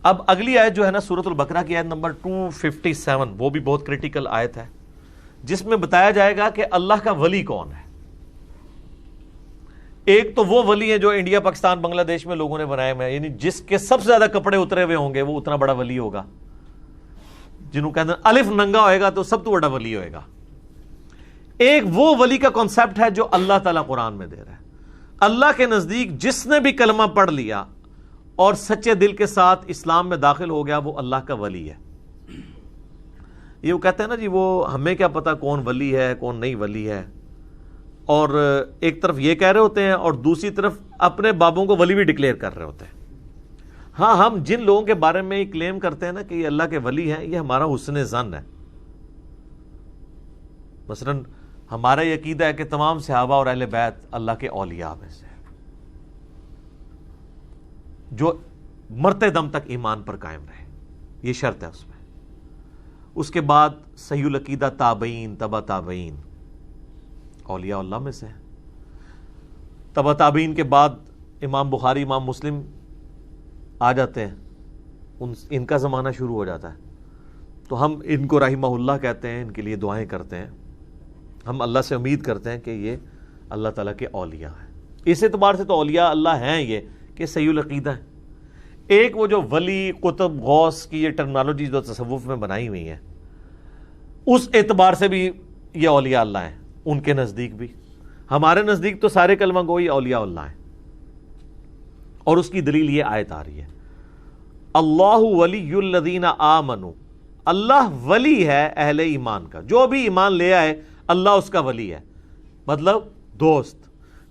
اب اگلی آیت جو ہے نا سورۃ البقرہ کی آیت نمبر 257، وہ بھی بہت کریٹیکل آیت ہے، جس میں بتایا جائے گا کہ اللہ کا ولی کون ہے۔ ایک تو وہ ولی ہے جو انڈیا پاکستان بنگلہ دیش میں لوگوں نے بنائے ہوئے ہیں، یعنی جس کے سب سے زیادہ کپڑے اترے ہوئے ہوں گے وہ اتنا بڑا ولی ہوگا، جنہوں کہتے ہیں الف ننگا ہوئے گا تو سب تو بڑا ولی ہوئے گا۔ ایک وہ ولی کا کانسیپٹ ہے جو اللہ تعالیٰ قرآن میں دے رہا ہے۔ اللہ کے نزدیک جس نے بھی کلمہ پڑھ لیا اور سچے دل کے ساتھ اسلام میں داخل ہو گیا وہ اللہ کا ولی ہے۔ یہ وہ کہتے ہیں نا جی وہ ہمیں کیا پتا کون ولی ہے کون نہیں ولی ہے، اور ایک طرف یہ کہہ رہے ہوتے ہیں اور دوسری طرف اپنے بابوں کو ولی بھی ڈکلیئر کر رہے ہوتے ہیں۔ ہاں، ہم جن لوگوں کے بارے میں کلیم کرتے ہیں نا کہ یہ اللہ کے ولی ہیں، یہ ہمارا حسن ظن ہے۔ مثلا ہمارا یہ عقیدہ ہے کہ تمام صحابہ اور اہل بیت اللہ کے اولیاء میں سے جو مرتے دم تک ایمان پر قائم رہے، یہ شرط ہے اس میں۔ اس کے بعد صحیح العقیدہ تابعین تبع تابعین اولیاء اللہ میں سے ہیں۔ تبع تابعین کے بعد امام بخاری امام مسلم آ جاتے ہیں، ان کا زمانہ شروع ہو جاتا ہے، تو ہم ان کو رحمہ اللہ کہتے ہیں، ان کے لیے دعائیں کرتے ہیں، ہم اللہ سے امید کرتے ہیں کہ یہ اللہ تعالیٰ کے اولیاء ہیں۔ اس اعتبار سے تو اولیاء اللہ ہیں یہ کہ صحیح العقیدہ ہے۔ ایک وہ جو ولی قطب غوث کی یہ ٹرمنالوجی جو تصوف میں بنائی ہوئی ہے، اس اعتبار سے بھی یہ اولیاء اللہ ہیں ان کے نزدیک بھی۔ ہمارے نزدیک تو سارے کلمہ گوئی اولیاء اللہ ہیں، اور اس کی دلیل یہ آیت آ رہی ہے، اللہ ولی الذین آمنوا، اللہ ولی ہے اہل ایمان کا، جو بھی ایمان لے آئے اللہ اس کا ولی ہے، مطلب دوست۔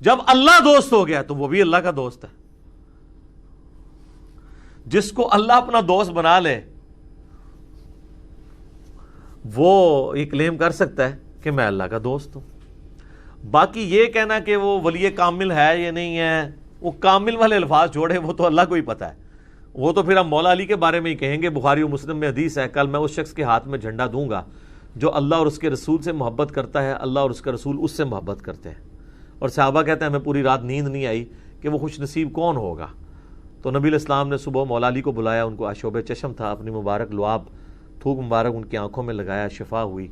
جب اللہ دوست ہو گیا تو وہ بھی اللہ کا دوست ہے۔ جس کو اللہ اپنا دوست بنا لے وہ یہ کلیم کر سکتا ہے کہ میں اللہ کا دوست ہوں۔ باقی یہ کہنا کہ وہ ولی کامل ہے یا نہیں ہے، وہ کامل والے الفاظ چھوڑے، وہ تو اللہ کو ہی پتہ ہے۔ وہ تو پھر ہم مولا علی کے بارے میں ہی کہیں گے، بخاری و مسلم میں حدیث ہے، کل میں اس شخص کے ہاتھ میں جھنڈا دوں گا جو اللہ اور اس کے رسول سے محبت کرتا ہے، اللہ اور اس کا رسول اس سے محبت کرتے ہیں۔ اور صحابہ کہتے ہیں ہمیں پوری رات نیند نہیں آئی کہ وہ خوش نصیب کون ہوگا۔ تو نبی علیہ السلام نے صبح مولا علی کو بلایا، ان کو آشوب چشم تھا، اپنی مبارک لعاب تھوک مبارک ان کی آنکھوں میں لگایا، شفا ہوئی،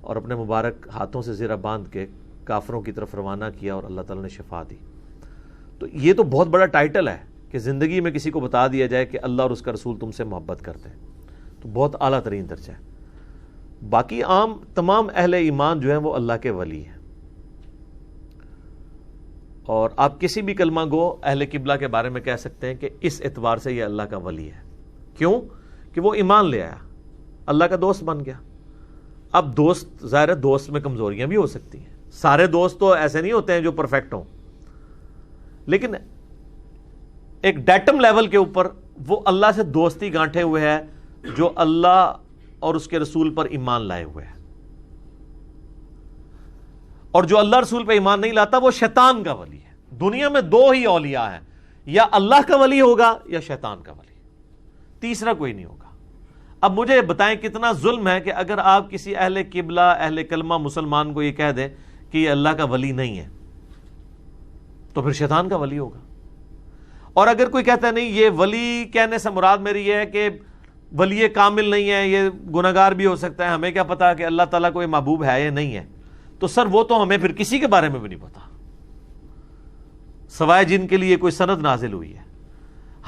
اور اپنے مبارک ہاتھوں سے زرہ باندھ کے کافروں کی طرف روانہ کیا اور اللہ تعالیٰ نے شفا دی۔ تو یہ تو بہت بڑا ٹائٹل ہے کہ زندگی میں کسی کو بتا دیا جائے کہ اللہ اور اس کا رسول تم سے محبت کرتے ہیں، تو بہت اعلیٰ ترین درجہ ہے۔ باقی عام تمام اہل ایمان جو ہیں وہ اللہ کے ولی ہیں، اور آپ کسی بھی کلمہ گو اہل قبلہ کے بارے میں کہہ سکتے ہیں کہ اس اعتبار سے یہ اللہ کا ولی ہے۔ کیوں؟ کہ وہ ایمان لے آیا، اللہ کا دوست بن گیا۔ اب دوست ظاہر ہے دوست میں کمزوریاں بھی ہو سکتی ہیں، سارے دوست تو ایسے نہیں ہوتے ہیں جو پرفیکٹ ہوں، لیکن ایک ڈیٹم لیول کے اوپر وہ اللہ سے دوستی گانٹھے ہوئے ہے جو اللہ اور اس کے رسول پر ایمان لائے ہوئے ہیں، اور جو اللہ رسول پہ ایمان نہیں لاتا وہ شیطان کا ولی ہے۔ دنیا میں دو ہی اولیاء ہیں، یا اللہ کا ولی ہوگا یا شیطان کا ولی، تیسرا کوئی نہیں ہوگا۔ اب مجھے بتائیں کتنا ظلم ہے کہ اگر آپ کسی اہل قبلہ اہل کلمہ مسلمان کو یہ کہہ دیں کہ یہ اللہ کا ولی نہیں ہے تو پھر شیطان کا ولی ہوگا۔ اور اگر کوئی کہتا ہے نہیں یہ ولی کہنے سے مراد میری یہ ہے کہ ولی کامل نہیں ہے، یہ گناہگار بھی ہو سکتا ہے، ہمیں کیا پتا کہ اللہ تعالیٰ کوئی محبوب ہے یا نہیں ہے، تو سر وہ تو ہمیں پھر کسی کے بارے میں بھی نہیں پتا سوائے جن کے لیے کوئی سند نازل ہوئی ہے۔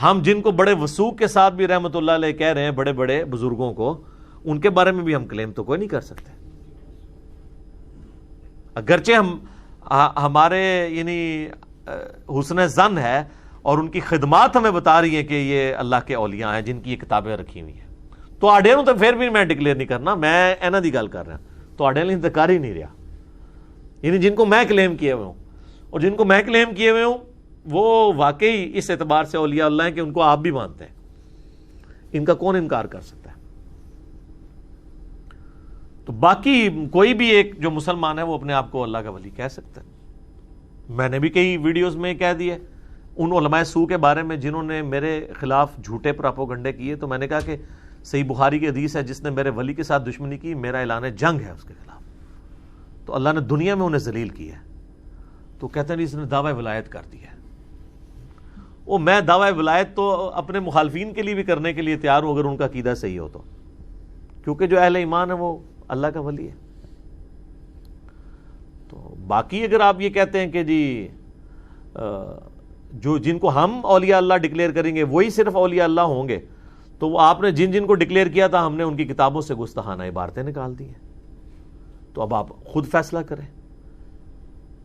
ہم جن کو بڑے وثوق کے ساتھ بھی رحمت اللہ علیہ کہہ رہے ہیں، بڑے بڑے بزرگوں کو، ان کے بارے میں بھی ہم کلیم تو کوئی نہیں کر سکتے، اگرچہ ہمارے یعنی حسن ظن ہے اور ان کی خدمات ہمیں بتا رہی ہیں کہ یہ اللہ کے اولیاء ہیں جن کی یہ کتابیں رکھی ہوئی ہیں۔ تو آڈے تو پھر بھی میں ڈکلیئر نہیں کرنا، میں اینا دی گل کر رہا تو آڈے انتظار ہی نہیں رہا، یعنی جن کو میں کلیم کیے ہوئے ہوں، اور جن کو میں کلیم کیے ہوئے ہوں وہ واقعی اس اعتبار سے اولیاء اللہ ہیں کہ ان کو آپ بھی مانتے ہیں، ان کا کون انکار کر سکتا ہے؟ تو باقی کوئی بھی ایک جو مسلمان ہے وہ اپنے آپ کو اللہ کا ولی کہہ سکتا ہے۔ میں نے بھی کئی ویڈیوز میں کہہ دیا ان علماء سو کے بارے میں جنہوں نے میرے خلاف جھوٹے پراپوگنڈے کیے، تو میں نے کہا کہ صحیح بخاری کی حدیث ہے جس نے میرے ولی کے ساتھ دشمنی کی میرا اعلان جنگ ہے اس کے خلاف، تو اللہ نے دنیا میں انہیں ذلیل کیا ہے، تو کہتے ہیں اس نے دعوی ولایت کر دیا ہے۔ وہ میں دعوی ولایت تو اپنے مخالفین کے لیے بھی کرنے کے لیے تیار ہوں اگر ان کا عقیدہ صحیح ہو تو، کیونکہ جو اہل ایمان ہے وہ اللہ کا ولی ہے۔ تو باقی اگر آپ یہ کہتے ہیں کہ جی جو جن کو ہم اولیاء اللہ ڈکلیئر کریں گے وہی صرف اولیاء اللہ ہوں گے، تو وہ آپ نے جن جن کو ڈکلیئر کیا تھا ہم نے ان کی کتابوں سے گستاخانہ عبارتیں نکال دی ہیں۔ تو اب آپ خود فیصلہ کریں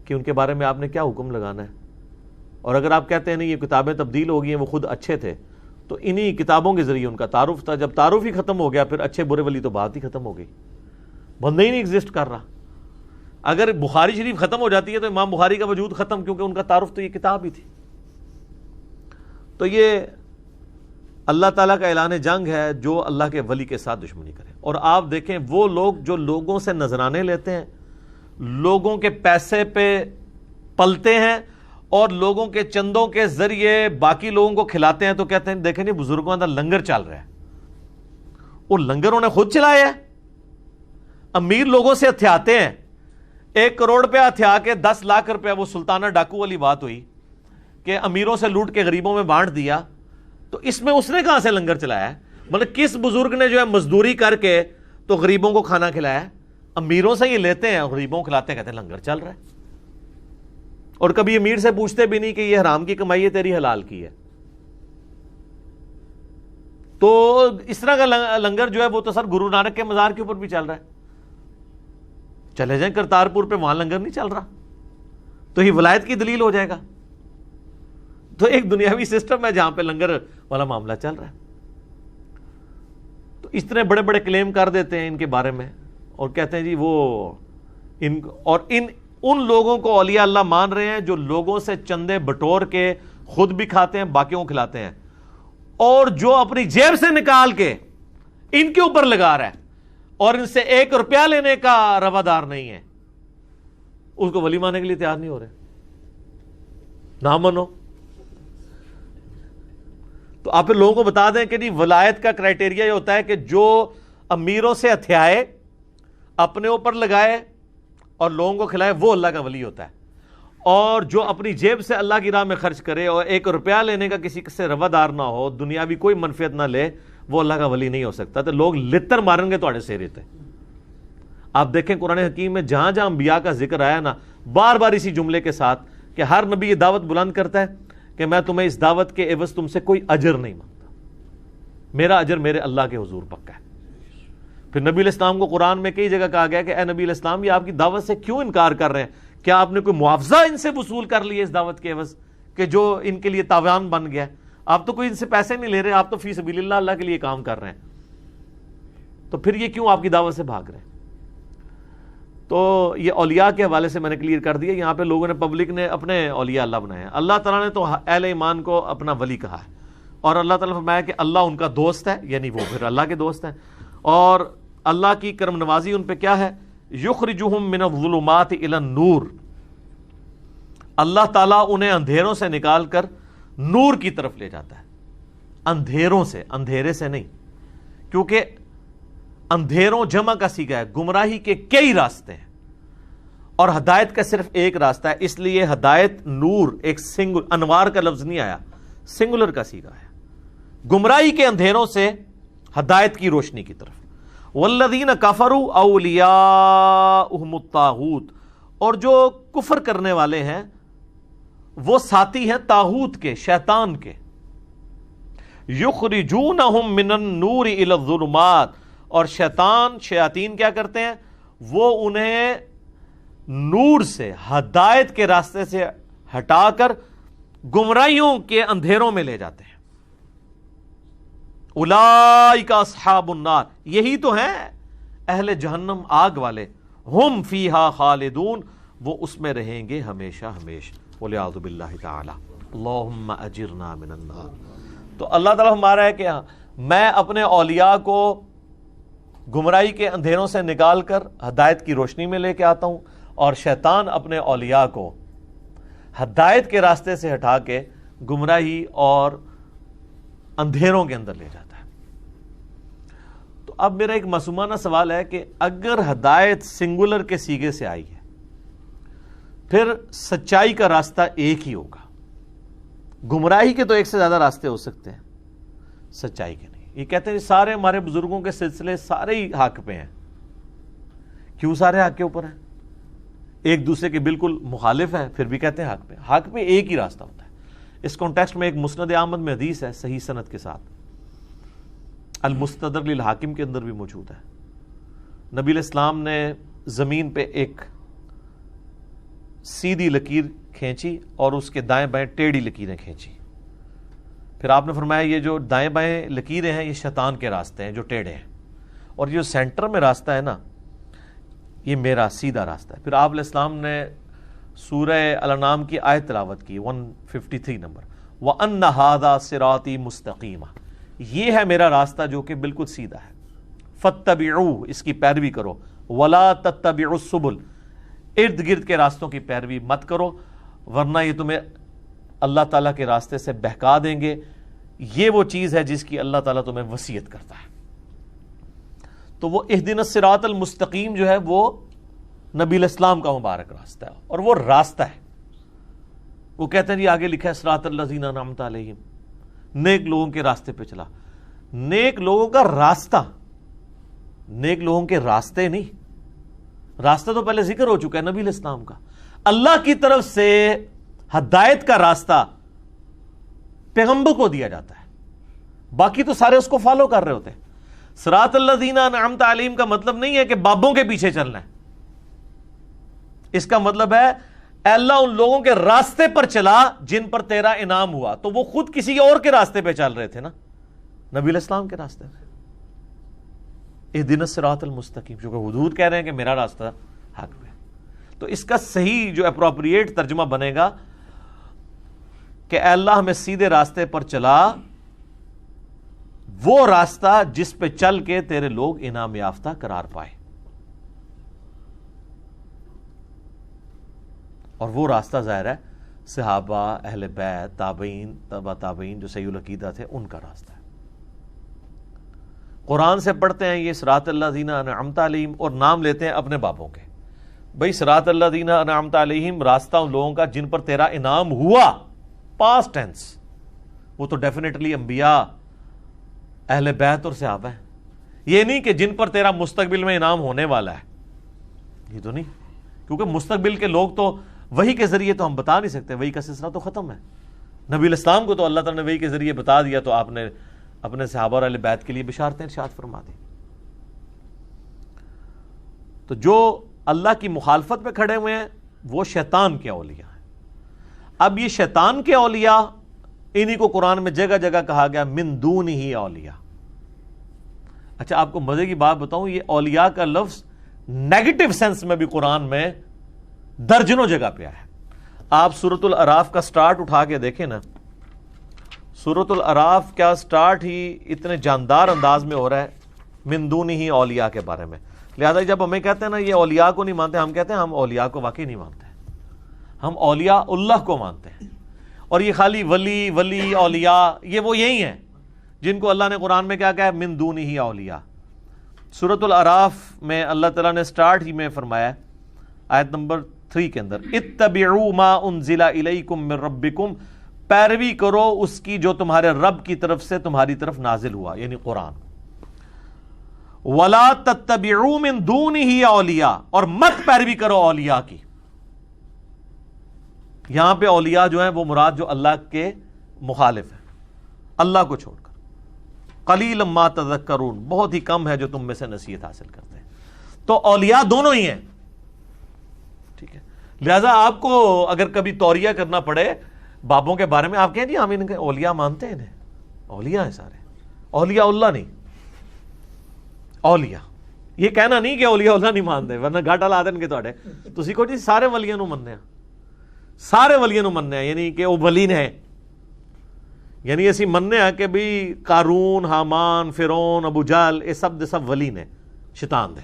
کہ ان کے بارے میں آپ نے کیا حکم لگانا ہے۔ اور اگر آپ کہتے ہیں نہیں یہ کتابیں تبدیل ہو گئی ہیں وہ خود اچھے تھے، تو انہی کتابوں کے ذریعے ان کا تعارف تھا، جب تعارف ہی ختم ہو گیا پھر اچھے برے ولی تو بات ہی ختم ہو گئی، بندہ ہی نہیں ایگزسٹ کر رہا۔ اگر بخاری شریف ختم ہو جاتی ہے تو امام بخاری کا وجود ختم، کیونکہ ان کا تعارف تو یہ کتاب ہی تھی۔ تو یہ اللہ تعالیٰ کا اعلان جنگ ہے جو اللہ کے ولی کے ساتھ دشمنی کرے۔ اور آپ دیکھیں وہ لوگ جو لوگوں سے نذرانے لیتے ہیں، لوگوں کے پیسے پہ پلتے ہیں اور لوگوں کے چندوں کے ذریعے باقی لوگوں کو کھلاتے ہیں، تو کہتے ہیں دیکھیں جی بزرگوں کا لنگر چل رہا ہے۔ وہ لنگر انہوں نے خود چلایا ہے، امیر لوگوں سے ہتھیاتے ہیں، 1 کروڑ روپیہ ہتھیا کے 10 لاکھ روپیہ، وہ سلطانہ ڈاکو والی بات ہوئی کہ امیروں سے لوٹ کے غریبوں میں بانٹ دیا۔ تو اس میں اس نے کہاں سے لنگر چلایا ہے؟ مطلب کس بزرگ نے جو ہے مزدوری کر کے تو غریبوں کو کھانا کھلایا ہے؟ امیروں سے یہ لیتے ہیں غریبوں کو کھلاتے ہیں، کہتے ہیں لنگر چل رہا ہے۔ اور کبھی امیر سے پوچھتے بھی نہیں کہ یہ حرام کی کمائی ہے تیری حلال کی ہے۔ تو اس طرح کا لنگر جو ہے وہ تو سر گرو نانک کے مزار کے اوپر بھی چل رہا ہے۔ چلے جائیں کرتارپور پہ، وہاں لنگر نہیں چل رہا، تو یہ ولایت کی دلیل ہو جائے گا۔ تو ایک دنیاوی سسٹم ہے جہاں پہ لنگر والا معاملہ چل رہا ہے۔ تو اس طرح بڑے بڑے کلیم کر دیتے ہیں ان کے بارے میں اور کہتے ہیں جی وہ ان لوگوں کو اولیاء اللہ مان رہے ہیں جو لوگوں سے چندے بٹور کے خود بھی کھاتے ہیں باقیوں کو کھلاتے ہیں، اور جو اپنی جیب سے نکال کے ان کے اوپر لگا رہا ہے اور ان سے 1 روپیہ لینے کا روادار نہیں ہے، اس کو ولی ماننے کے لیے تیار نہیں ہو رہے۔ نہ منو تو آپ پھر لوگوں کو بتا دیں کہ نہیں ولایت کا کرائٹیریا یہ ہوتا ہے کہ جو امیروں سے ہتھیائے، اپنے اوپر لگائے اور لوگوں کو کھلائے، وہ اللہ کا ولی ہوتا ہے۔ اور جو اپنی جیب سے اللہ کی راہ میں خرچ کرے اور 1 روپیہ لینے کا کسی سے روادار نہ ہو، دنیاوی کوئی منفعت نہ لے، وہ اللہ کا ولی نہیں ہو سکتا۔ تو لوگ لتر مارن گے تھوڑے سیرے تے۔ آپ دیکھیں قرآن حکیم میں جہاں جہاں انبیاء کا ذکر آیا نا، بار بار اسی جملے کے ساتھ کہ ہر نبی یہ دعوت بلند کرتا ہے کہ میں تمہیں اس دعوت کے عوض تم سے کوئی اجر نہیں مانگتا، میرا اجر میرے اللہ کے حضور پکا ہے۔ پھر نبی علیہ السلام کو قرآن میں کئی جگہ کہا گیا کہ اے نبی علیہ السلام یہ آپ کی دعوت سے کیوں انکار کر رہے ہیں؟ کیا آپ نے کوئی معاوضہ ان سے وصول کر لیا اس دعوت کے عوض کہ جو ان کے لیے تاوان بن گیا؟ آپ تو کوئی ان سے پیسے نہیں لے رہے، آپ تو فی سبیل اللہ اللہ کے لیے کام کر رہے ہیں، تو پھر یہ کیوں آپ کی دعوت سے بھاگ رہے ہیں؟ تو یہ اولیاء کے حوالے سے میں نے کلیئر کر دیا۔ یہاں پہ لوگوں نے پبلک نے اپنے اولیاء اللہ بنائے ہیں۔ اللہ تعالیٰ نے تو اہل ایمان کو اپنا ولی کہا ہے، اور اللہ تعالیٰ نے فرمایا کہ اللہ ان کا دوست ہے، یعنی وہ پھر اللہ کے دوست ہیں۔ اور اللہ کی کرم نوازی ان پہ کیا ہے؟ یخرجہم من الظلمات الی النور، اللہ تعالیٰ انہیں اندھیروں سے نکال کر نور کی طرف لے جاتا ہے۔ اندھیروں سے، اندھیرے سے نہیں، کیونکہ اندھیروں جمع کا صیغہ ہے، گمراہی کے کئی راستے ہیں اور ہدایت کا صرف ایک راستہ ہے، اس لیے ہدایت نور ایک انوار کا لفظ نہیں آیا، سنگولر کا صیغہ ہے۔ گمراہی کے اندھیروں سے ہدایت کی روشنی کی طرف۔ والذین کفروا اولیاؤہم الطاغوت، اور جو کفر کرنے والے ہیں وہ ساتھی ہیں طاغوت کے، شیطان کے۔ یخرجونہم من النور الی الظلمات، اور شیاطین کیا کرتے ہیں؟ وہ انہیں نور سے، ہدایت کے راستے سے ہٹا کر گمراہیوں کے اندھیروں میں لے جاتے ہیں۔ اولئک اصحاب النار، یہی تو ہیں اہل جہنم آگ والے، ہم فیہا خالدون، وہ اس میں رہیں گے ہمیشہ ہمیشہ۔ والعیاذ باللہ تعالی، اللہم اجرنا من النار۔ تو اللہ تعالیٰ ہمارا ہے کہ میں اپنے اولیاء کو گمراہی کے اندھیروں سے نکال کر ہدایت کی روشنی میں لے کے آتا ہوں، اور شیطان اپنے اولیاء کو ہدایت کے راستے سے ہٹا کے گمراہی اور اندھیروں کے اندر لے جاتا ہے۔ تو اب میرا ایک معصومانہ سوال ہے کہ اگر ہدایت سنگولر کے صیغے سے آئی ہے، پھر سچائی کا راستہ ایک ہی ہوگا، گمراہی کے تو ایک سے زیادہ راستے ہو سکتے ہیں، سچائی کے نہیں۔ یہ کہتے ہیں سارے ہمارے بزرگوں کے سلسلے سارے ہی حق پہ ہیں۔ کیوں سارے حق کے اوپر ہیں؟ ایک دوسرے کے بالکل مخالف ہیں، پھر بھی کہتے ہیں حق پہ۔ حق پہ ایک ہی راستہ ہوتا ہے۔ اس کانٹیکسٹ میں ایک مسند احمد میں حدیث ہے صحیح سند کے ساتھ، المستدرک للحاکم کے اندر بھی موجود ہے۔ نبی علیہ السلام نے زمین پہ ایک سیدھی لکیر کھینچی اور اس کے دائیں بائیں ٹیڑھی لکیریں کھینچی۔ پھر آپ نے فرمایا یہ جو دائیں بائیں لکیریں ہیں یہ شیطان کے راستے ہیں جو ٹیڑھے ہیں، اور یہ جو سینٹر میں راستہ ہے نا یہ میرا سیدھا راستہ ہے۔ پھر آپ علیہ السلام نے سورہ الانعام کی آیت تلاوت کی 153 نمبر، وَأَنَّ هَذَا صِرَاطِي مُسْتَقِيمًا، یہ ہے میرا راستہ جو کہ بالکل سیدھا ہے، فَاتَّبِعُوهُ، اس کی پیروی کرو، وَلَا تَتَّبِعُوا السُّبُلَ، ارد گرد کے راستوں کی پیروی مت کرو ورنہ یہ تمہیں اللہ تعالیٰ کے راستے سے بہکا دیں گے۔ یہ وہ چیز ہے جس کی اللہ تعالیٰ تمہیں وصیت کرتا ہے۔ تو وہ اہدنا الصراط المستقیم جو ہے وہ نبی علیہ السلام کا مبارک راستہ ہے، اور وہ راستہ ہے۔ وہ کہتے ہیں جی آگے لکھا ہے صراط الذین انعمت علیہم، نیک لوگوں کے راستے پہ چلا۔ نیک لوگوں کا راستہ، نیک لوگوں کے راستے نہیں، راستہ تو پہلے ذکر ہو چکا ہے نبی علیہ السلام کا۔ اللہ کی طرف سے ہدایت کا راستہ پیغمبر کو دیا جاتا ہے، باقی تو سارے اس کو فالو کر رہے ہوتے ہیں۔ صراط الذین انعمت علیہم کا مطلب نہیں ہے کہ بابوں کے پیچھے چلنا ہے، اس کا مطلب ہے اے اللہ ان لوگوں کے راستے پر چلا جن پر تیرا انعام ہوا۔ تو وہ خود کسی اور کے راستے پہ چل رہے تھے نا، نبی علیہ السلام کے راستے پہ۔ اہدنا الصراط المستقیم، جو کہ حضور کہہ رہے ہیں کہ میرا راستہ حق پہ۔ تو اس کا صحیح جو اپروپریٹ ترجمہ بنے گا کہ اے اللہ ہمیں سیدھے راستے پر چلا، وہ راستہ جس پہ چل کے تیرے لوگ انعام یافتہ قرار پائے، اور وہ راستہ ظاہر ہے صحابہ، اہل بیت، تابعین، تبع تابعین جو صحیح العقیدہ تھے ان کا راستہ ہے۔ قرآن سے پڑھتے ہیں یہ صراط الذین انعمت علیہم اور نام لیتے ہیں اپنے بابوں کے۔ بھئی صراط الذین انعمت علیہم راستہ ان لوگوں کا جن پر تیرا انعام ہوا، پاسٹ ٹینس، وہ تو ڈیفینیٹلی انبیاء، اہل بیت اور صحابہ ہیں۔ یہ نہیں کہ جن پر تیرا مستقبل میں انعام ہونے والا ہے، یہ تو نہیں، کیونکہ مستقبل کے لوگ تو وحی کے ذریعے تو ہم بتا نہیں سکتے، وحی کا سلسلہ تو ختم ہے۔ نبی علیہ السلام کو تو اللہ تعالیٰ نے وحی کے ذریعے بتا دیا، تو آپ نے اپنے صحابہ اور اہل بیت کے لیے بشارتیں ارشاد فرما دی۔ تو جو اللہ کی مخالفت میں کھڑے ہوئے ہیں وہ شیطان کے اولیاء ہیں۔ اب یہ شیطان کے اولیاء، انہی کو قرآن میں جگہ جگہ کہا گیا من دونہ اولیاء۔ اچھا آپ کو مزے کی بات بتاؤں، یہ اولیاء کا لفظ نیگیٹو سینس میں بھی قرآن میں درجنوں جگہ پہ ہے۔ آپ سورۃ الاعراف کا سٹارٹ اٹھا کے دیکھیں نا، سورۃ الاعراف کا سٹارٹ ہی اتنے جاندار انداز میں ہو رہا ہے من دونہ اولیاء کے بارے میں۔ لہذا جب ہمیں کہتے ہیں نا یہ اولیاء کو نہیں مانتے، ہم کہتے ہیں ہم اولیاء کو واقعی نہیں مانتے، ہم اولیاء اللہ کو مانتے ہیں۔ اور یہ خالی ولی اولیاء یہ وہ یہی ہیں جن کو اللہ نے قرآن میں کیا کہا ہے، من دونہ اولیاء۔ سورۃ الاعراف میں اللہ تعالیٰ نے سٹارٹ ہی میں فرمایا ہے آیت نمبر 3 کے اندر، اتبعوا ما انزل الیکم من ربکم، پیروی کرو اس کی جو تمہارے رب کی طرف سے تمہاری طرف نازل ہوا، یعنی قرآن۔ ولا تتبعوا من دونہ اولیاء، اور مت پیروی کرو اولیاء کی۔ یہاں پہ اولیاء جو ہیں وہ مراد جو اللہ کے مخالف ہیں، اللہ کو چھوڑ کر۔ قلیلا ما تذکرون، بہت ہی کم ہے جو تم میں سے نصیحت حاصل کرتے ہیں۔ تو اولیاء دونوں ہی ہیں، ٹھیک ہے۔ لہذا آپ کو اگر کبھی توریہ کرنا پڑے بابوں کے بارے میں، آپ کہیں جی ہم ان کے اولیاء مانتے ہیں، انہیں اولیاء ہیں سارے، اولیاء اللہ نہیں، اولیاء۔ یہ کہنا نہیں کہ اولیاء اللہ نہیں مانتے، ورنہ گھاٹا لا دیں گے تھوڑے۔ تسی کہو جی سارے ولیاں نو مننے، سارے ولیاں نو مننے، یعنی کہ وہ ولی نے، یعنی اسی مننے ہیں کہ بھی قارون، حامان، فرعون، ابو جہل، یہ سب دے سب ولی نے شیطان دے۔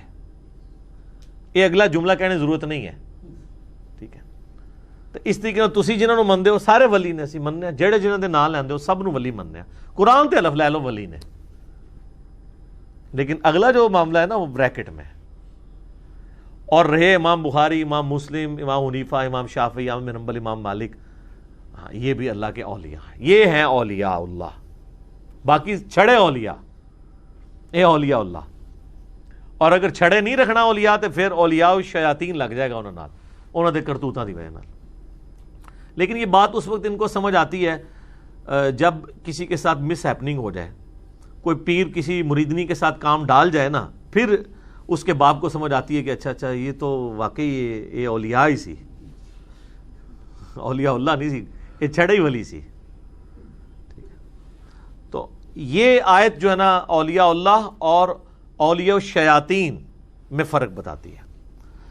یہ اگلا جملہ کہنے کی ضرورت نہیں ہے، ٹھیک ہے۔ تو اس طریقے تسی جنہاں نو مندے ہو سارے ولی نے، اسی مننے جڑے جنہاں دے نام لیندے ہو سب نو ولی مننے، قرآن تے الف لے لو ولی نے۔ لیکن اگلا جو معاملہ ہے نا وہ بریکٹ میں ہے۔ اور رہے امام بخاری، امام مسلم، امام حنیفہ، امام شافعی، امام بن حنبل، امام مالک، ہاں یہ بھی اللہ کے اولیاء ہیں، یہ ہیں اولیاء اللہ، باقی چھڑے اولیاء، اے اولیاء اللہ. اور اگر چھڑے نہیں رکھنا اولیاء تے پھر اولیاء الشیاطین لگ جائے گا انہوں دے کرتوتاں دی وجہ نال. لیکن یہ بات اس وقت ان کو سمجھ آتی ہے جب کسی کے ساتھ مس ہیپننگ ہو جائے، کوئی پیر کسی مریدنی کے ساتھ کام ڈال جائے نا، پھر اس کے باپ کو سمجھ آتی ہے کہ اچھا یہ تو واقعی یہ اولیاء ہی سی، اولیاء اللہ نہیں سی، یہ چھڑے ہی ولی سی. تو یہ آیت جو ہے نا اولیاء اللہ اور اولیاء الشیاطین میں فرق بتاتی ہے.